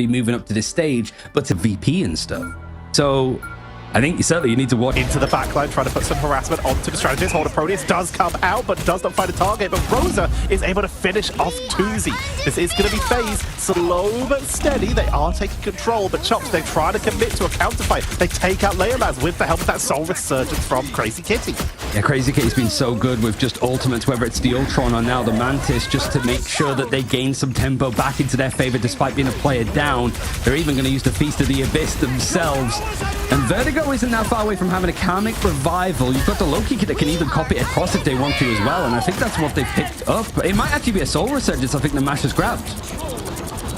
be moving up to this stage, but to VP and stuff. So I think certainly you need to watch into the backline, trying to put some harassment onto the strategist. Holder Proteus does come out, but does not find a target. But Rosa is able to finish off Tuzi. This is going to be FaZe, slow but steady. They are taking control, but Chops, they're trying to commit to a counterfight. They take out Leomaz with the help of that Soul Resurgence from Crazy Kitty. Yeah, Crazy Kitty's been so good with just ultimates, whether it's the Ultron or now the Mantis, just to make sure that they gain some tempo back into their favor despite being a player down. They're even going to use the Feast of the Abyss themselves. And Vertigo isn't that far away from having a Karmic Revival. You've got the Loki kit that can even copy it across if they want to as well, and I think that's what they've picked up. It might actually be a Soul Resurgence, I think the Mash has grabbed.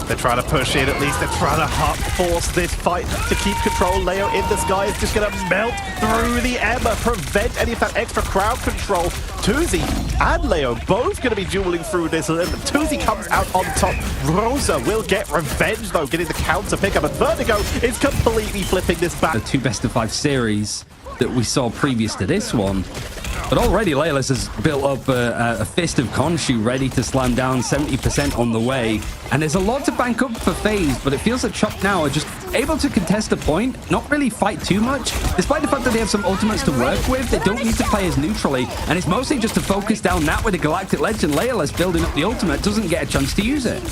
They're trying to push in, at least they're trying to force this fight to keep control. Leo in the sky is just going to melt through the Emma, prevent any of that extra crowd control. Tuzi and Leo both going to be dueling through this limit. Tuzi comes out on top. Rosa will get revenge though, getting the counter pickup, and Vertigo is completely flipping this back. The 2 best-of-5 series that we saw previous to this one. But already Laylas has built up a fist of Khonshu ready to slam down, 70% on the way. And there's a lot to bank up for FaZe, but it feels that Chop now are just able to contest the point, not really fight too much. Despite the fact that they have some ultimates to work with, they don't need to play as neutrally. And it's mostly just to focus down that with the Galactic Legend. Laylas building up the ultimate, doesn't get a chance to use it.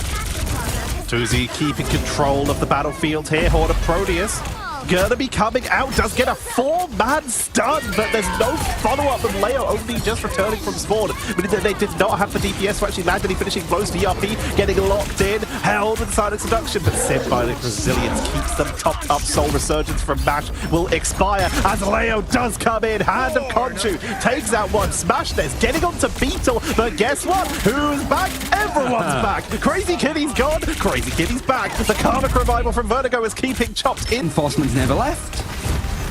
Tuzi keeping control of the battlefield here. Horde of Proteus gonna be coming out, does get a 4-man stun, but there's no follow-up from Leo, only just returning from spawn. But they did not have the DPS to actually land any finishing blows. VRP getting locked in, held with Silent Seduction, but Symbiotic Resilience keeps them topped up. Soul Resurgence from Mash will expire as Leo does come in. Hand of Khonshu takes out one. Smash Nest getting onto Beetle, but guess what? Who's back? Everyone's back. Crazy Kitty's gone. Crazy Kitty's back. The Karmic Revival from Vertigo is keeping Chopped in. Enforcement's never left.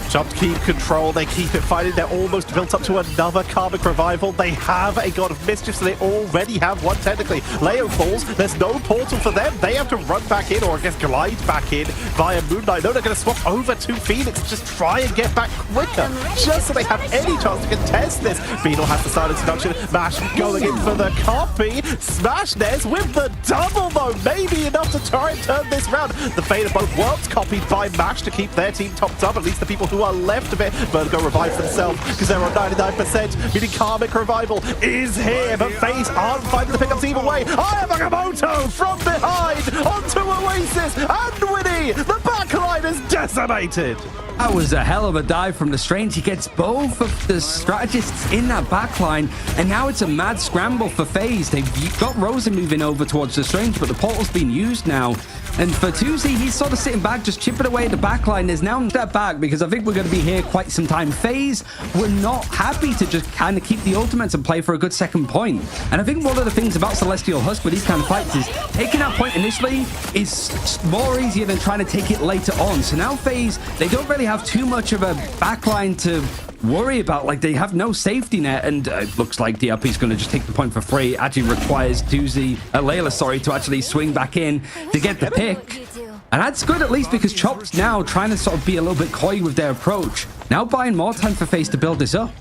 Chopped keep control, they keep it fighting, they're almost built up to another Karmic Revival. They have a God of Mischief, so they already have one technically. Leo falls, there's no portal for them, they have to run back in, or I guess glide back in via Moonlight. No, they're going to swap over to Phoenix, just try and get back quicker, just so they have any chance to contest this. Beetle has the Silent Seduction, Mash going in for the copy, Smash Nest with the double though, maybe enough to try and turn this round. The fate of both worlds copied by Mash to keep their team topped up, at least the people who are left of it. Vertigo revives themselves because they're on 99%, meaning Karmic Revival is here, but FaZe aren't finding the pickups either way. I have Agamotto from behind onto Oasis, and Winnie, the backline is decimated. That was a hell of a dive from the Strange. He gets both of the strategists in that backline, and now it's a mad scramble for FaZe. They've got Rosa moving over towards the Strange, but the portal's been used now. And for Tuzi, he's sort of sitting back, just chipping away at the backline. There's now a step back because I think we're going to be here quite some time. FaZe were not happy to just kind of keep the ultimates and play for a good second point. And I think one of the things about Celestial Husk with these kind of fights is taking that point initially is more easier than trying to take it later on. So now FaZe, they don't really have too much of a backline to worry about. Like, they have no safety net, and it looks like DRP is going to just take the point for free. Actually requires Layla, sorry, to actually swing back in to get the pick. And that's good, at least, because Chop's now trying to sort of be a little bit coy with their approach. Now buying more time for FaZe to build this up.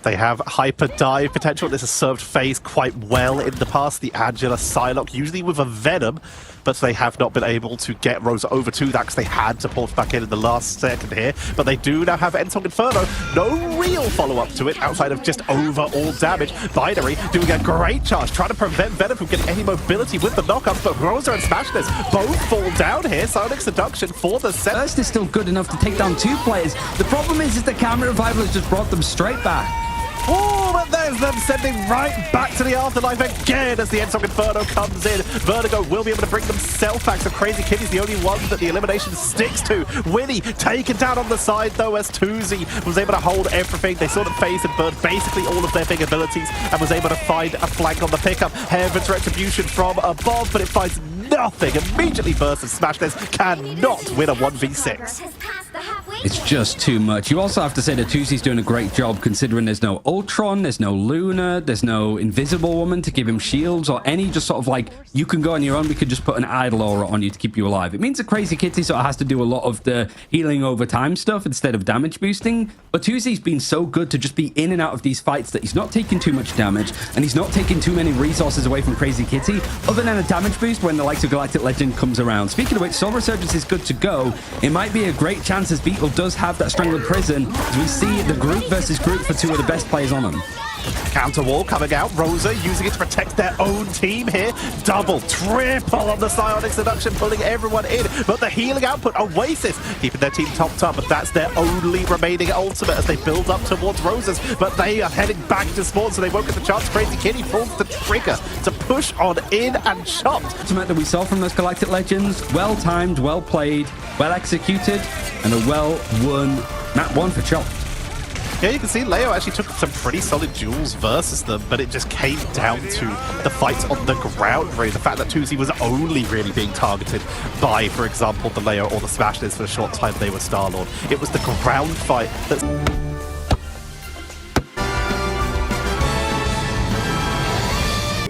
They have hyper dive potential. This has served FaZe quite well in the past. The Angela Psylocke, usually with a Venom, but they have not been able to get Rosa over to that because they had to port back in the last second here. But they do now have Ensong Inferno. No real follow-up to it outside of just overall damage. Binary doing a great charge, trying to prevent Venom from getting any mobility with the knockouts, but Rosa and Smashness both fall down here. Sonic Seduction for the set. First is still good enough to take down 2 players. The problem is the Karmic Revival has just brought them straight back. Oh, but there's them sending right back to the afterlife again as the Ensong Inferno comes in. Vertigo will be able to bring themselves back, so Crazy Kitty's the only one that the elimination sticks to. Winnie taken down on the side though as Tuzi was able to hold everything. They saw that FaZe had burned basically all of their big abilities and was able to find a flank on the pickup. Heaven's Retribution from above, but it finds nothing. Immediately bursts and Smashness cannot win a 1v6. It's just too much. You also have to say that Tuzi's doing a great job considering there's no Ultron, there's no Luna, there's no Invisible Woman to give him shields or any just sort of like, you can go on your own, we could just put an idle aura on you to keep you alive. It means that Crazy Kitty sort of has to do a lot of the healing over time stuff instead of damage boosting. But Tuzi's been so good to just be in and out of these fights that he's not taking too much damage and he's not taking too many resources away from Crazy Kitty other than a damage boost when the likes of Galactic Legend comes around. Speaking of which, Soul Resurgence is good to go. It might be a great chance as Beetle does have that Strangler Prison as we see the group versus group for two of the best players on them. Counter wall coming out. Rosa using it to protect their own team here. Double, triple on the Psionic Seduction, pulling everyone in. But the healing output, Oasis, keeping their team topped up. But that's their only remaining ultimate as they build up towards Rosa's. But they are heading back to spawn, so they won't get the chance. Crazy Kitty pulls the trigger to push on in and chopped. Ultimate that we saw from those Galactic Legends, well timed, well played, well executed, and a well won map one for Chop. Yeah, you can see Leo actually took some pretty solid duels versus them, but it just came down to the fights on the ground, really. The fact that Tuzi was only really being targeted by, for example, the Leo or the Smashlers for a short time they were Star-Lord. It was the ground fight that's...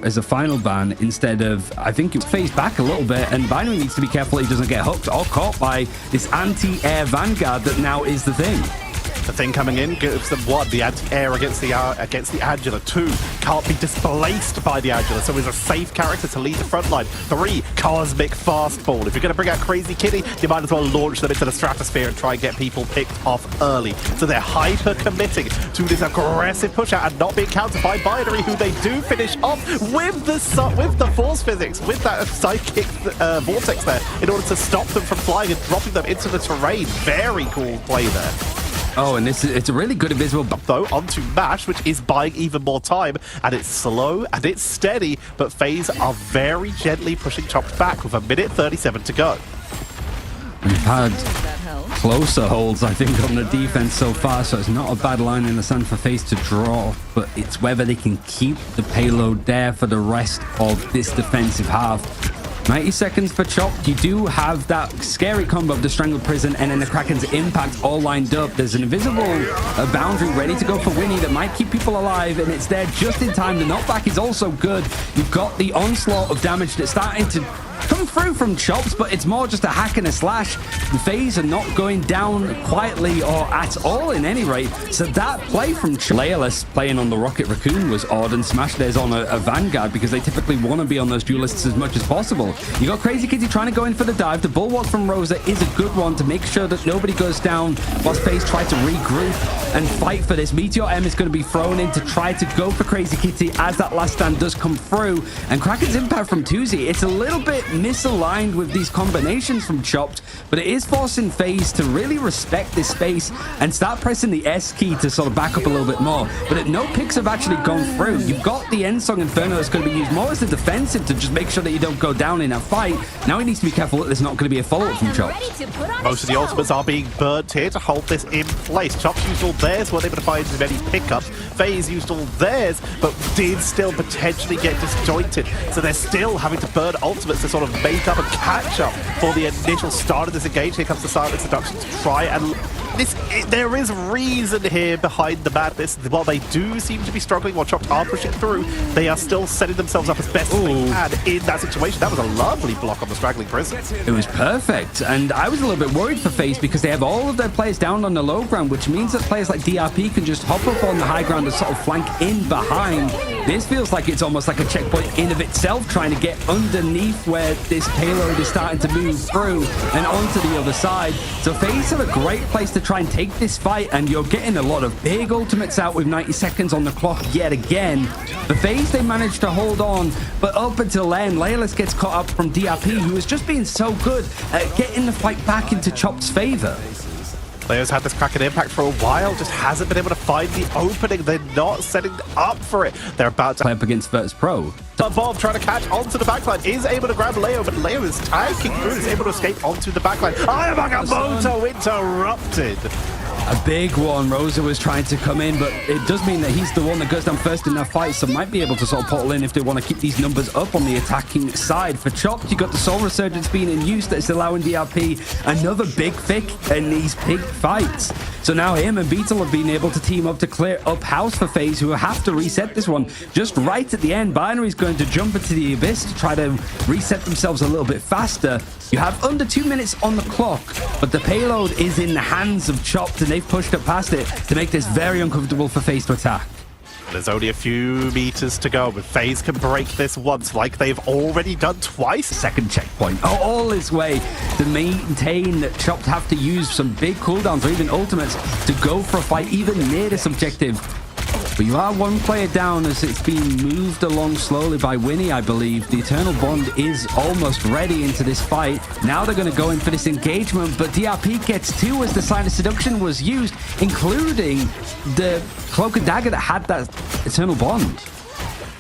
As a final ban instead of, I think it phased back a little bit, and Binary needs to be careful he doesn't get hooked or caught by this anti-air Vanguard that now is the thing. The thing coming in gives them one, the anti-air against the Angela. Two, can't be displaced by the Angela, so is a safe character to lead the front line. Three, cosmic fastball. If you're going to bring out Crazy Kitty, you might as well launch them into the stratosphere and try and get people picked off early. So they're hyper committing to this aggressive push out and not being countered by Binary, who they do finish off with the force physics, with that psychic vortex there, in order to stop them from flying and dropping them into the terrain. Very cool play there. Oh, and it's a really good invisible though onto Mash, which is buying even more time, and it's slow and it's steady, but FaZe are very gently pushing Chopped back with 1:37 to go. We've had closer holds, I think, on the defense so far, so it's not a bad line in the sand for FaZe to draw, but it's whether they can keep the payload there for the rest of this defensive half. 90 seconds for Chopped. You do have that scary combo of the Strangled Prison and then the Kraken's Impact all lined up. There's an invisible boundary ready to go for Winnie that might keep people alive, and it's there just in time. The knockback is also good. You've got the onslaught of damage that's starting to come through from Chops, but it's more just a hack and a slash. The FaZe are not going down quietly or at all in any rate. So that play from Layerless playing on the Rocket Raccoon was odd, and Smash there's on a Vanguard because they typically want to be on those duelists as much as possible. You got Crazy Kitty trying to go in for the dive. The Bulwark from Rosa is a good one to make sure that nobody goes down whilst FaZe try to regroup and fight for this. Meteor M is going to be thrown in to try to go for Crazy Kitty as that last stand does come through. And Kraken's Impact from Tuzi, it's a little bit misaligned with these combinations from Chopped, but it is forcing FaZe to really respect this space and start pressing the S key to sort of back up a little bit more. But no picks have actually gone through. You've got the End Song Inferno that's going to be used more as a defensive to just make sure that you don't go down in a fight. Now he needs to be careful that there's not going to be a follow-up from Chopped. Most of the ultimates are being burnt here to hold this in place. Chopped used all theirs, weren't able to find as many pickups. FaZe used all theirs, but did still potentially get disjointed. So they're still having to burn ultimates to sort of make up and catch up for the initial start of this engage. Here comes the Silent Seduction to try and... there is reason here behind the madness. While they do seem to be struggling, while Chopped are pushing through, they are still setting themselves up as best as they can in that situation. That was a lovely block on the Straggling Prison. It was perfect, and I was a little bit worried for FaZe because they have all of their players down on the low ground, which means that players like DRP can just hop up on the high ground and sort of flank in behind. This feels like it's almost like a checkpoint in of itself, trying to get underneath where this payload is starting to move through and onto the other side. So FaZe have a great place to try and take this fight, and you're getting a lot of big ultimates out with 90 seconds on the clock yet again. The FaZe, they managed to hold on, but up until then, Layerless gets caught up from DRP, who has just been so good at getting the fight back into Chopped's favor. Leo's had this Kraken Impact for a while, just hasn't been able to find the opening. They're not setting up for it. They're about to play up against Virtus Pro. Bob trying to catch onto the backline, is able to grab Leo, but Leo is tanking through, is able to escape onto the backline. Ayamagamoto interrupted. A big one. Rosa was trying to come in, but it does mean that he's the one that goes down first in that fight, so might be able to sort of portal in if they want to keep these numbers up on the attacking side. For Chopped, you got the Soul Resurgence being in use that's allowing DRP another big pick in these big fights. So now him and Beetle have been able to team up to clear up house for FaZe, who have to reset this one just right at the end. Binary's going to jump into the abyss to try to reset themselves a little bit faster. You have under 2 minutes on the clock, but the payload is in the hands of Chopped, and they've pushed up past it to make this very uncomfortable for FaZe to attack. There's only a few meters to go, but FaZe can break this once like they've already done twice. Second checkpoint. All this way to maintain that Chopped have to use some big cooldowns or even ultimates to go for a fight even near this objective. But you are one player down as it's being moved along slowly by Winnie, I believe. The Eternal Bond is almost ready into this fight. Now they're going to go in for this engagement, but DRP gets two as the Sign of Seduction was used, including the Cloak and Dagger that had that Eternal Bond.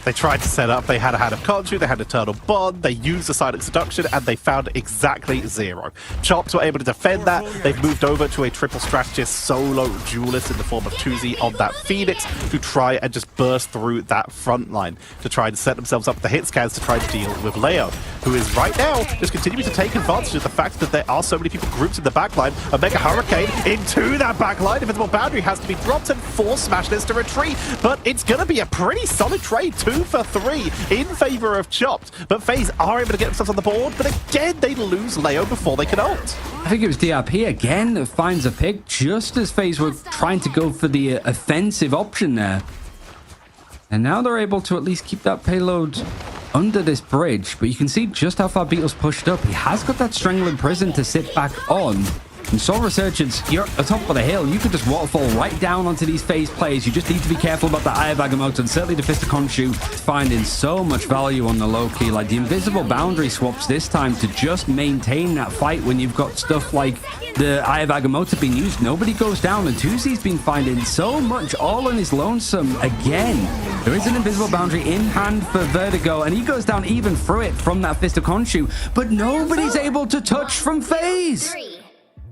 They tried to set up, they had a Hand of Conjure, they had Eternal Bond, they used the Silent Seduction, and they found exactly zero. Chops were able to defend that. They've moved over to a triple strategist solo duelist in the form of Tuzi on that Phoenix to try and just burst through that front line to try and set themselves up the hit scans to try to deal with Leo, who is right now just continuing to take advantage of the fact that there are so many people grouped in the backline. A Mega Hurricane into that backline. Invisible Boundary has to be dropped and force Smashness to retreat, but it's going to be a pretty solid trade. 2 for 3 in favor of Chopped, but FaZe are able to get themselves on the board, but again they lose Leo before they can ult. I think it was DRP again that finds a pick just as FaZe were trying to go for the offensive option there. And now they're able to at least keep that payload under this bridge, but you can see just how far Beetle's pushed up. He has got that Strangling Prison to sit back on. And Soul Resurgence, you're at the top of the hill. You could just waterfall right down onto these FaZe players. You just need to be careful about the Eye of Agamotto, and certainly the Fist of Khonshu finding so much value on the low key. Like the Invisible Boundary swaps this time to just maintain that fight when you've got stuff like the Eye of Agamotto being used. Nobody goes down, and Tuzi's been finding so much all on his lonesome again. There is an Invisible Boundary in hand for Vertigo, and he goes down even through it from that Fist of Khonshu, but nobody's able to touch from FaZe.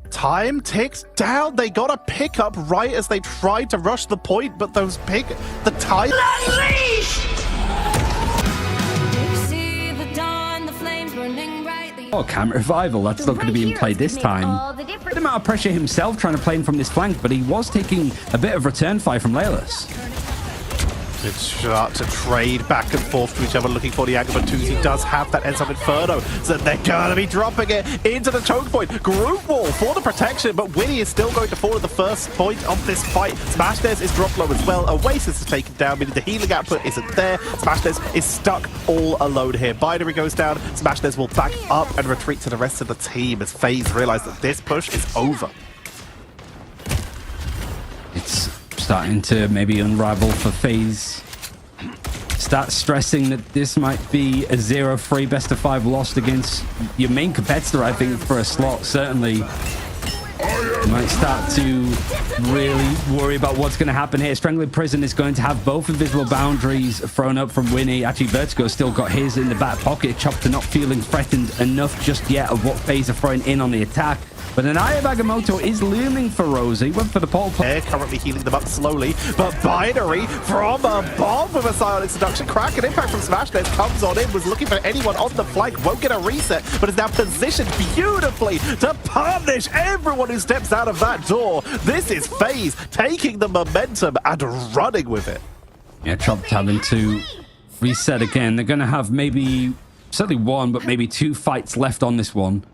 Time ticks down. They got a pickup right as they tried to rush the point, but the time. Oh, Camera Revival. That's not going to be in play this time. Good amount of pressure himself trying to play in from this flank, but he was taking a bit of return fire from Laylas. Good shot to trade back and forth to each other, looking for the angle, but Tuzi does have that Ends of Inferno, so they're going to be dropping it into the choke point. Group wall for the protection, but Winnie is still going to fall at the first point of this fight. Smashness is dropped low as well. Oasis is taken down, meaning the healing output isn't there. Smashness is stuck all alone here. Binary goes down. Smashness will back up and retreat to the rest of the team as FaZe realize that this push is over. It's starting to maybe unravel for FaZe. Start stressing that this might be a 0-3 best-of-5 loss against your main competitor, I think, for a slot, certainly. You might start to really worry about what's going to happen here. Strangling Prison is going to have both Invisible Boundaries thrown up from Winnie. Actually, Vertigo still got his in the back pocket. Chopped not feeling threatened enough just yet of what FaZe are throwing in on the attack. But an Eye of Agamotto is looming for Rosa. He went for the pole play. Currently healing them up slowly, but Binary from above with a Silent Seduction. Crack and impact from Smashness comes on in, was looking for anyone on the flank, won't get a reset, but is now positioned beautifully to punish everyone who steps out of that door. This is FaZe taking the momentum and running with it. Yeah, Chopped having to reset again. They're going to have maybe, certainly one, but maybe 2 fights left on this one.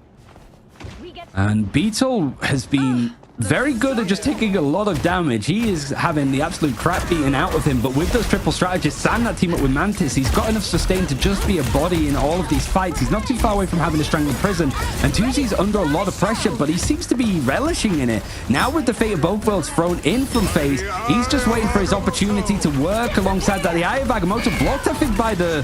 And Beetle has been very good at just taking a lot of damage. He is having the absolute crap beaten out of him, but with those triple strategists and that team up with Mantis, he's got enough sustain to just be a body in all of these fights. He's not too far away from having a Strangling Prison, and Tuzi's under a lot of pressure, but he seems to be relishing in it. Now with the Fate of Both Worlds thrown in from FaZe, he's just waiting for his opportunity to work alongside that. The Eye of Agamotto blocked, I think, by the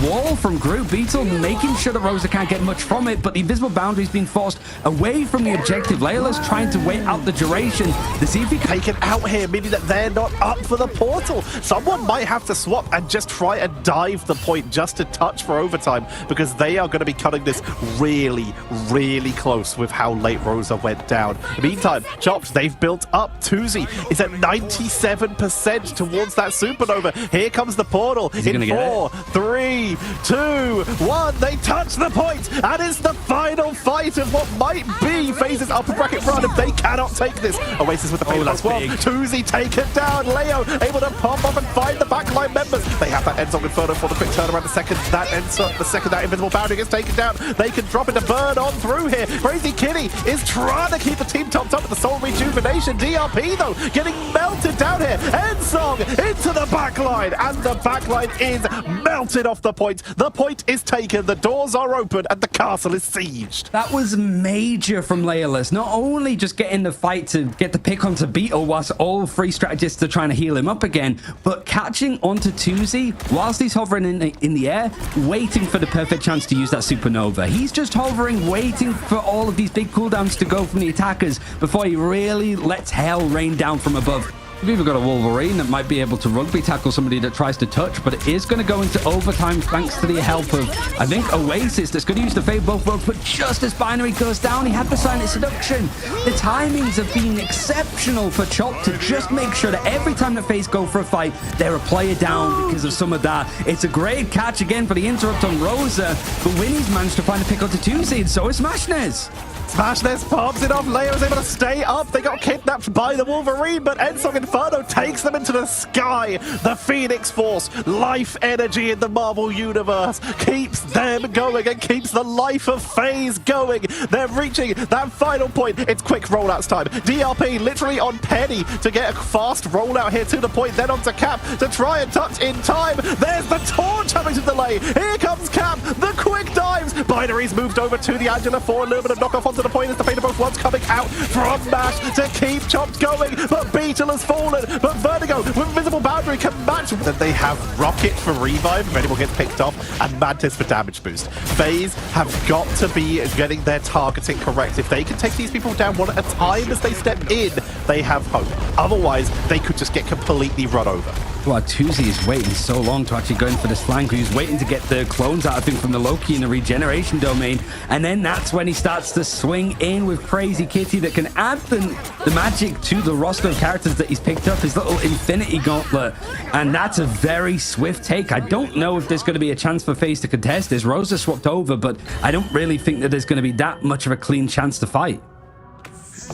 wall from Group. Beetle making sure that Rosa can't get much from it, but the Invisible Boundary's been forced away from the objective. Layla's trying to wait out out the duration to see if he can Taken out here, meaning that they're not up for the portal. Someone might have to swap and just try and dive the point just to touch for overtime, because they are going to be cutting this really, really close with how late Rosa went down. Meantime, Chopped, they've built up. Tuzi is at 97% towards that supernova. Here comes the portal in 4, 3, 2, 1. They touch the point, and it's the final fight of what might be FaZe's upper bracket run if they cannot take this. Oasis with the fatal as well. Tuzi taken down. Leo able to pop up and find the backline members. They have that Endsong Inferno for the quick turnaround. The second that invisible boundary gets taken down, they can drop it to burn on through here. Crazy Kitty is trying to keep the team topped up with the soul rejuvenation. DRP though getting melted down here. Endsong into the backline, and the backline is melted off the point. The point is taken, the doors are open, and the castle is sieged. That was major from Leolus. Not only just getting the fight to get the pick onto Beetle whilst all three strategists are trying to heal him up again, but catching onto Tuzi whilst he's hovering in the air, waiting for the perfect chance to use that supernova. He's just hovering, waiting for all of these big cooldowns to go from the attackers before he really lets hell rain down from above. We've even got a Wolverine that might be able to rugby tackle somebody that tries to touch, but it is going to go into overtime thanks to the help of, I think, Oasis that's going to use the Fade both worlds. But just as Binary goes down, he had the Silent Seduction. The timings have been exceptional for Chop to just make sure that every time that FaZe go for a fight, they're a player down because of some of that. It's a great catch again for the interrupt on Rosa, but Winnie's managed to find a pick onto Tuzi, and so is Smashness. Smashness pops it off. Leo is able to stay up. They got kidnapped by the Wolverine, but Endsong Inferno takes them into the sky. The Phoenix Force, life energy in the Marvel Universe, keeps them going and keeps the life of FaZe going. They're reaching that final point. It's quick rollouts time. DRP literally on Penny to get a fast rollout here to the point, then onto Cap to try and touch in time. There's the torch having to delay. Here comes Cap. The quick dives. Binary's moved over to the Angela for a little bit of knockoff onto the point as the fate of both ones coming out from Mash to keep Chopped going, but Beetle has fallen, but Vertigo with Invisible Boundary can match. Then they have Rocket for revive if anyone gets picked off, and Mantis for damage boost. FaZe have got to be getting their targeting correct. If they can take these people down one at a time as they step in, they have hope. Otherwise, they could just get completely run over. Well, Tuzi is waiting so long to actually go in for this flank. He's waiting to get the clones out of him from the Loki in the regeneration domain. And then that's when he starts to swing in with Crazy Kitty that can add the magic to the roster of characters that he's picked up, his little Infinity Gauntlet. And that's a very swift take. I don't know if there's going to be a chance for FaZe to contest this. Rosa swapped over, but I don't really think that there's going to be that much of a clean chance to fight.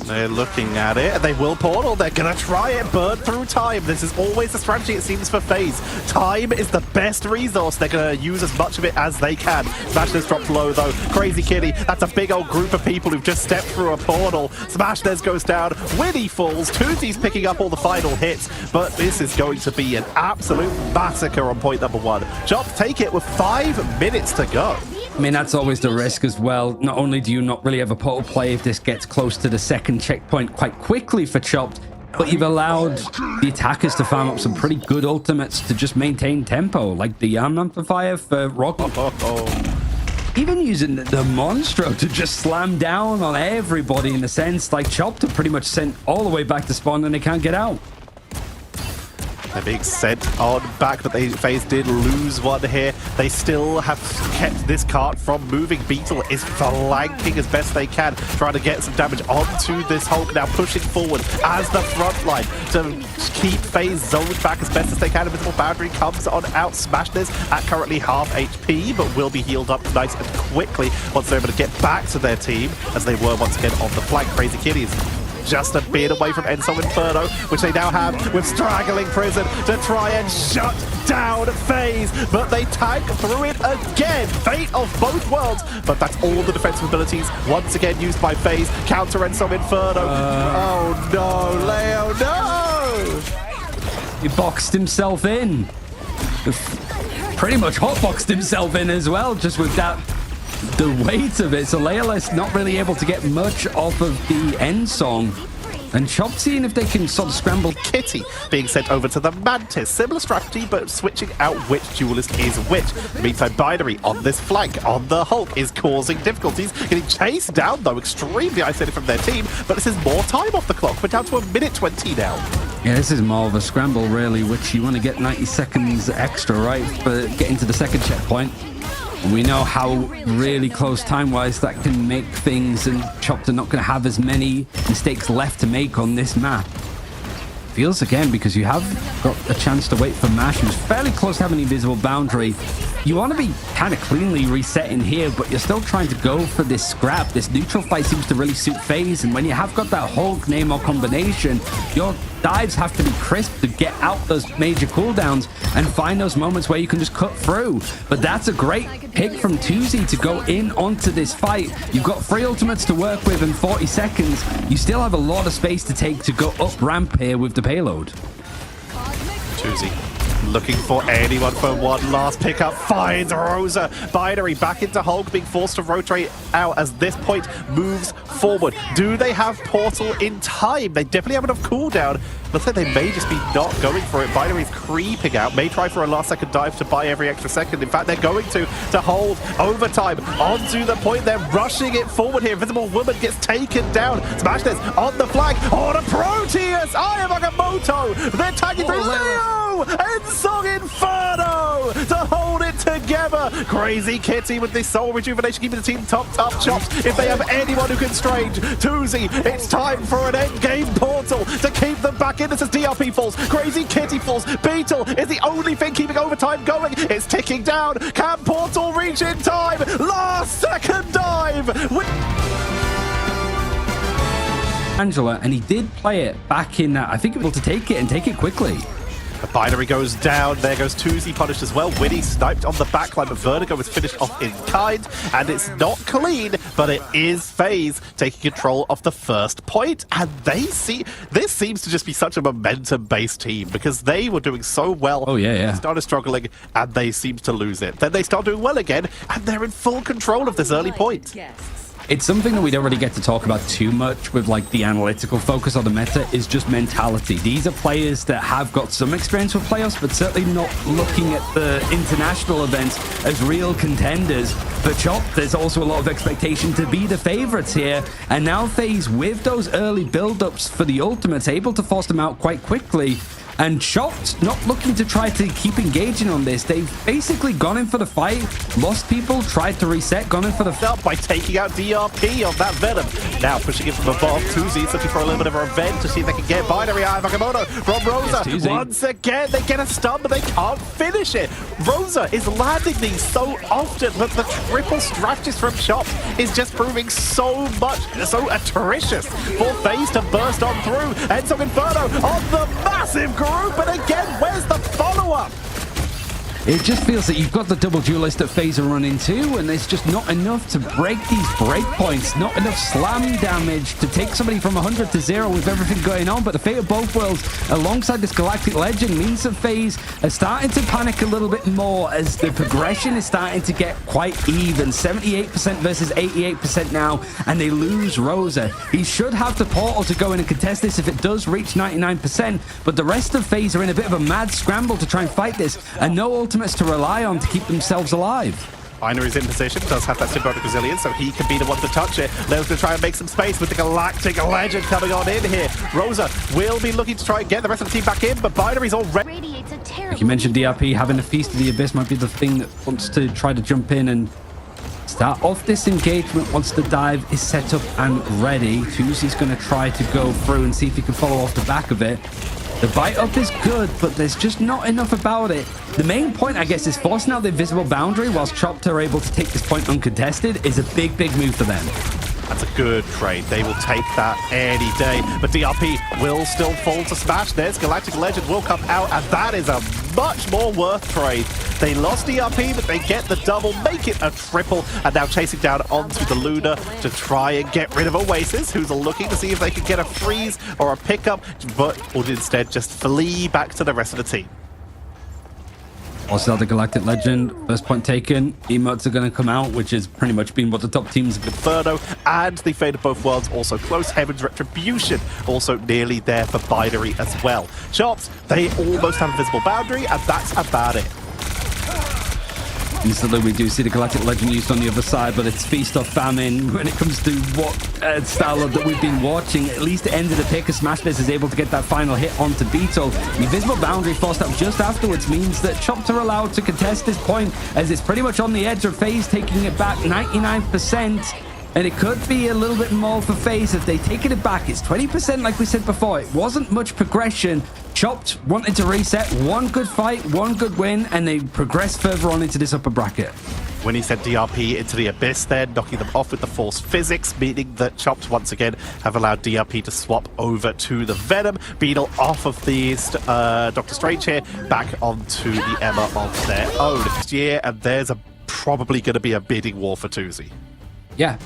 They're looking at it. They will portal. They're going to try it. Burn through time. This is always the strategy, it seems, for FaZe. Time is the best resource. They're going to use as much of it as they can. Smashness dropped low, though. Crazy Kitty. That's a big old group of people who've just stepped through a portal. Smashness goes down. Winnie falls. Tuzi's picking up all the final hits. But this is going to be an absolute massacre on point number 1. Chop take it with 5 minutes to go. I mean, that's always the risk as well. Not only do you not really have a portal play if this gets close to the second checkpoint quite quickly for Chopped, but you've allowed the attackers to farm up some pretty good ultimates to just maintain tempo, like the Yarn Amplifier for Rocket. Even using the Monstro to just slam down on everybody in a sense, like Chopped are pretty much sent all the way back to spawn and they can't get out. They're being sent on back, but FaZe did lose one here. They still have kept this cart from moving. Beetle is flanking as best they can, trying to get some damage onto this Hulk, now pushing forward as the front line to keep FaZe zoned back as best as they can. Invisible Boundary comes on out. Smashness at currently half HP, but will be healed up nice and quickly once they're able to get back to their team, as they were once again on the flank. Crazy Kitties just a bit away from Endsong Inferno, which they now have with Straggling Prison to try and shut down FaZe, but they tank through it again. Fate of both worlds, but that's all the defensive abilities once again used by FaZe. Counter Endsong Inferno. Oh no, Leo, no! He boxed himself in. Pretty much hotboxed himself in as well, just with that, the weight of it. So Leolus not really able to get much off of the end song. And Chop seeing if they can sort of scramble. Kitty being sent over to the Mantis. Similar strategy, but switching out which duelist is which. Meantime, Binary on this flank, on the Hulk, is causing difficulties. Getting chased down, though, extremely isolated from their team. But this is more time off the clock. We're down to 1:20 now. Yeah, this is more of a scramble, really, which you want to get 90 seconds extra, right, for getting to the second checkpoint. We know how really close time-wise that can make things, and Chopped are not going to have as many mistakes left to make on this map. Feels again, because you have got a chance to wait for Mash, who's fairly close to having an invisible boundary. You want to be kind of cleanly resetting here, but you're still trying to go for this scrap. This neutral fight seems to really suit FaZe, and when you have got that Hulk name or combination, your dives have to be crisp to get out those major cooldowns and find those moments where you can just cut through. But that's a great pick from Tuzi to go in onto this fight. You've got 3 ultimates to work with in 40 seconds. You still have a lot of space to take to go up ramp here with the payload. Tuzi looking for anyone for one last pickup. Finds Rosa. Binary back into Hulk, being forced to rotate out as this point moves forward. Do they have Portal in time? They definitely have enough cooldown. Looks like they may just be not going for it. Binary's creeping out. May try for a last second dive to buy every extra second. In fact, they're going to hold overtime onto the point. They're rushing it forward here. Invisible Woman gets taken down. Smash this on the flag. Oh, the Proteus! I am Agamotto! They're tagging through Leo! And Song Inferno to hold it together. Crazy Kitty with this soul rejuvenation, keeping the team topped up. Chops, if they have anyone who can strange. Tuzi, it's time for an end game Portal to keep them back in. This is DRP falls. Crazy Kitty falls. Beetle is the only thing keeping overtime going. It's ticking down. Can Portal reach in time? Last second dive. Angela, and he did play it back in that. I think able to take it and take it quickly. The Binary goes down. There goes Tuzi punished as well. Winnie sniped on the backline, but Vertigo was finished off in kind. And it's not clean, but it is FaZe taking control of the first point. And they see this seems to just be such a momentum-based team because they were doing so well. Oh, yeah. They started struggling, and they seem to lose it. Then they start doing well again, and they're in full control of this early point. It's something that we don't really get to talk about too much with like the analytical focus on the meta is just mentality. These are players that have got some experience with playoffs, but certainly not looking at the international events as real contenders. For Chop, there's also a lot of expectation to be the favorites here. And now FaZe, with those early build-ups for the ultimates, able to force them out quite quickly. And Chopped not looking to try to keep engaging on this. They've basically gone in for the fight, lost people, tried to reset, gone in for the up by taking out DRP on that Venom. Now pushing it from above. Tuzi's looking for a little bit of revenge to see if they can get Binary Eye Agamotto from Rosa. Yes, once again, they get a stun, but they can't finish it. Rosa is landing these so often, but the triple strategist from Chop is just proving so atrocious for FaZe to burst on through. And so Inferno on the massive group, and again, where's the follow-up? It just feels that you've got the double duelist that FaZe are running too, and there's just not enough to break these breakpoints, not enough slam damage to take somebody from 100 to 0 with everything going on. But the fate of both worlds alongside this Galactic Legend means that FaZe are starting to panic a little bit more as the progression is starting to get quite even. 78% versus 88% now, and they lose Rosa. He should have the portal to go in and contest this if it does reach 99%, but the rest of FaZe are in a bit of a mad scramble to try and fight this, and no ultimates to rely on to keep themselves alive. Binary's in position, does have that symbiotic resilience, so he can be the one to touch it. Leo's going to try and make some space with the Galactic Legend coming on in here. Rosa will be looking to try and get the rest of the team back in, but Binary's already... Like you mentioned, DRP having a Feast of the Abyss might be the thing that wants to try to jump in and start off this engagement once the dive is set up and ready. Tuzi's going to try to go through and see if he can follow off the back of it. The bite up is good, but there's just not enough about it. The main point, I guess, is forcing out the invisible boundary whilst Chopped are able to take this point uncontested is a big, big move for them. That's a good trade. They will take that any day. But DRP will still fall to Smash. There's Galactic Legend will come out, and that is a much more worth trade. They lost DRP, but they get the double, make it a triple, and now chasing down onto the Luna to try and get rid of Oasis, who's looking to see if they can get a freeze or a pickup, but would instead just flee back to the rest of the team. Also, the Galactic Legend, first point taken. Emotes are going to come out, which has pretty much been what the top teams have been. Inferno and the Fate of Both Worlds also close. Heaven's Retribution also nearly there for Binary as well. Chops, they almost have a visible boundary, and that's about it. Instantly, we do see the Galactic Legend used on the other side, but it's feast or famine when it comes to what style that we've been watching. At least the end of the pick, Smashfist is able to get that final hit onto Beetle. The invisible boundary forced up just afterwards means that Chopped are allowed to contest this point, as it's pretty much on the edge of FaZe, taking it back 99%. And it could be a little bit more for FaZe if they taken it back. It's 20% like we said before. It wasn't much progression. Chopped wanted to reset. One good fight, one good win, and they progressed further on into this upper bracket. When he sent DRP into the Abyss there, knocking them off with the Force Physics, meaning that Chopped once again have allowed DRP to swap over to the Venom. Beetle off of the Doctor Strange here, back onto the Emma of their own. Next year, and there's probably going to be a bidding war for Tuzi. Yeah,